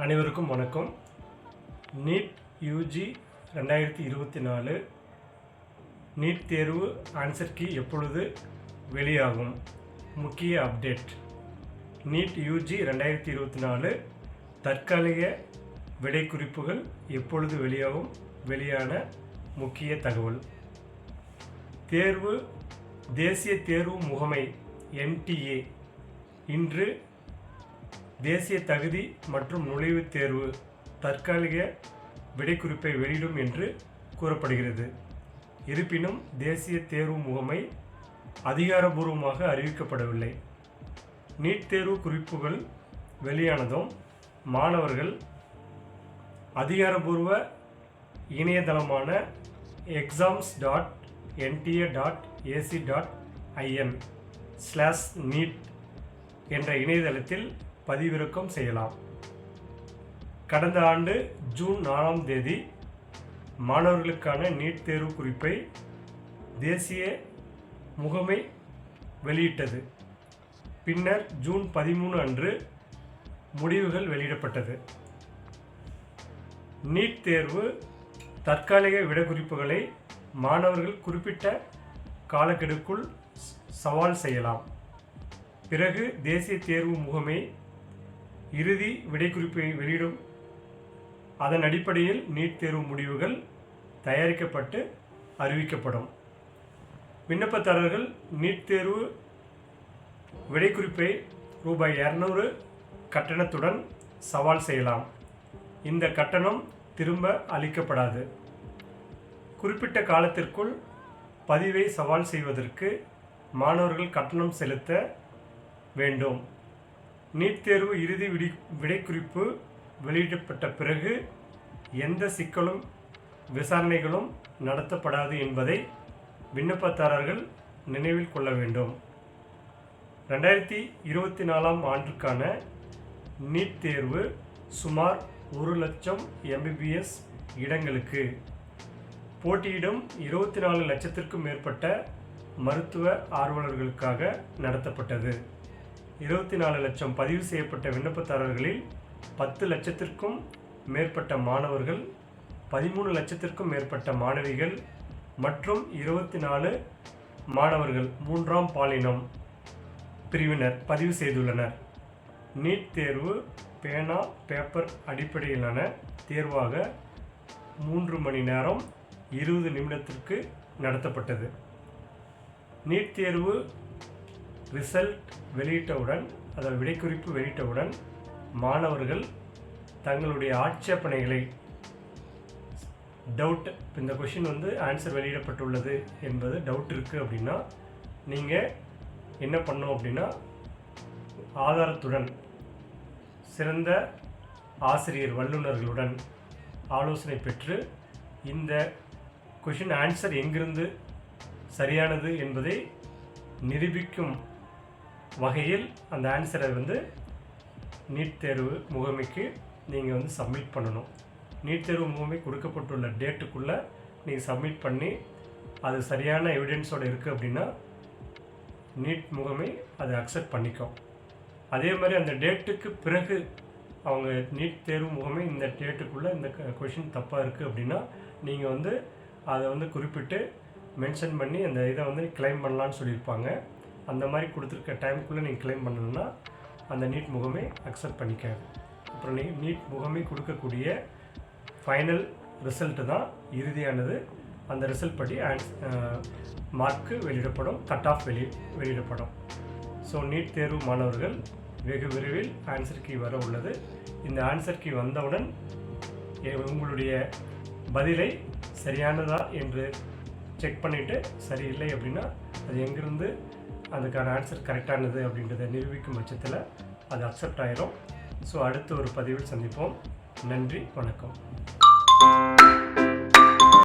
அனைவருக்கும் வணக்கம். NEET UG 2024 NEET தேர்வு ஆன்சர் கீ எப்பொழுது வெளியாகும்? முக்கிய அப்டேட். நீட் யூஜி 2024 தற்காலிக விடை குறிப்புகள் எப்பொழுது வெளியாகும்? வெளியான முக்கிய தகவல். தேர்வு தேசிய தேர்வு முகமை NTA இன்று தேசிய தகுதி மற்றும் நுழைவுத் தேர்வு தற்காலிக விடைக்குறிப்பை வெளியிடும் என்று கூறப்படுகிறது. இருப்பினும் தேசிய தேர்வு முகமை அதிகாரபூர்வமாக அறிவிக்கப்படவில்லை. நீட் தேர்வு குறிப்புகள் வெளியானதும் மாணவர்கள் அதிகாரபூர்வ இணையதளமான exams.nta.ac.in/neet என்ற இணையதளத்தில் பதிவிறக்கம் செய்யலாம். கடந்த ஆண்டு ஜூன் 4ஆம் தேதி மாணவர்களுக்கான நீட் தேர்வு குறிப்பை தேசிய முகமை வெளியிட்டது. பின்னர் ஜூன் 13 அன்று முடிவுகள் வெளியிடப்பட்டது. நீட் தேர்வு தற்காலிக விடைக்குறிப்புகளை மாணவர்கள் குறிப்பிட்ட காலக்கெடுக்குள் சவால் செய்யலாம். பிறகு தேசிய தேர்வு முகமை இறுதி விடைக்குறிப்பை வெளியிடும். அதன் அடிப்படையில் நீட் தேர்வு முடிவுகள் தயாரிக்கப்பட்டு அறிவிக்கப்படும். விண்ணப்பதாரர்கள் நீட் தேர்வு விடைக்குறிப்பை ரூபாய் 200 கட்டணத்துடன் சவால் செய்யலாம். இந்த கட்டணம் திரும்ப அளிக்கப்படாது. குறிப்பிட்ட காலத்திற்குள் பதிவை சவால் செய்வதற்கு மாணவர்கள் கட்டணம் செலுத்த வேண்டும். நீட் தேர்வு இறுதி விடைக்குறிப்பு வெளியிடப்பட்ட பிறகு எந்த சிக்கலும் விசாரணைகளும் நடத்தப்படாது என்பதை விண்ணப்பதாரர்கள் நினைவில் கொள்ள வேண்டும். 2024ஆம் ஆண்டுக்கான நீட் தேர்வு சுமார் 1,00,000 MBBS இடங்களுக்கு போட்டியிடும் 24 லட்சத்திற்கும் மேற்பட்ட மருத்துவ ஆர்வலர்களுக்காக நடத்தப்பட்டது. 24 லட்சம் பதிவு செய்யப்பட்ட விண்ணப்பதாரர்களில் 10 லட்சத்திற்கும் மேற்பட்ட மாணவர்கள், 13 லட்சத்திற்கும் மேற்பட்ட மாணவிகள் மற்றும் 24 மாணவர்கள் மூன்றாம் பாலினம் பிரிவினர் பதிவு செய்துள்ளனர். நீட் தேர்வு பேனா பேப்பர் அடிப்படையிலான தேர்வாக 3 மணி நேரம் 20 நிமிடத்திற்கு நடத்தப்பட்டது. நீட் தேர்வு ரிசல்ட் வெளியிட்டவுடன், அதாவது விடைக்குறிப்பு வெளியிட்டவுடன் மாணவர்கள் தங்களுடைய ஆட்சேபனைகளை டவுட், இந்த கொஷின் ஆன்சர் வெளியிடப்பட்டுள்ளது என்பது டவுட் இருக்குது அப்படின்னா நீங்கள் என்ன பண்ணணும் அப்படின்னா ஆதாரத்துடன் சிறந்த ஆசிரியர் வல்லுநர்களுடன் ஆலோசனை பெற்று இந்த கொஷின் ஆன்சர் எங்கிருந்து சரியானது என்பதை நிரூபிக்கும் வகையில் அந்த ஆன்சரை நீட் தேர்வு முகமைக்கு நீங்கள் சப்மிட் பண்ணணும். நீட் தேர்வு முகமை கொடுக்கப்பட்டுள்ள டேட்டுக்குள்ளே நீங்கள் சப்மிட் பண்ணி அது சரியான எவிடன்ஸோடு இருக்குது அப்படின்னா நீட் முகமை அதை அக்செப்ட் பண்ணிக்கும். அதே மாதிரி அந்த டேட்டுக்கு பிறகு அவங்க நீட் தேர்வு முகமை இந்த டேட்டுக்குள்ளே இந்த கொஷின் தப்பாக இருக்குது அப்படின்னா நீங்கள் அதை குறிப்பிட்டு மென்ஷன் பண்ணி அந்த இதை கிளைம் பண்ணலான்னு சொல்லியிருப்பாங்க. அந்த மாதிரி கொடுத்துருக்க டைமுக்குள்ளே நீங்கள் கிளைம் பண்ணணுன்னா அந்த நீட் முகமை அக்செப்ட் பண்ணிக்காது. அப்புறம் நீட் முகமை கொடுக்கக்கூடிய ஃபைனல் ரிசல்ட்டு தான் இறுதியானது. அந்த ரிசல்ட் படி மார்க்கு வெளியிடப்படும், கட் ஆஃப் வெளியிடப்படும். ஸோ நீட் தேர்வு மாணவர்கள் வெகு விரைவில் ஆன்சர் கீ வர உள்ளது. இந்த ஆன்சர் கீ வந்தவுடன் உங்களுடைய பதிலை சரியானதா என்று செக் பண்ணிவிட்டு சரியில்லை அப்படின்னா அது எங்கேருந்து அதுக்கான ஆன்சர் கரெக்டானது அப்படின்றத நிரூபிக்கும் பட்சத்தில் அது அக்செப்ட் ஆயிரும். ஸோ அடுத்த ஒரு பதிவில் சந்திப்போம். நன்றி, வணக்கம்.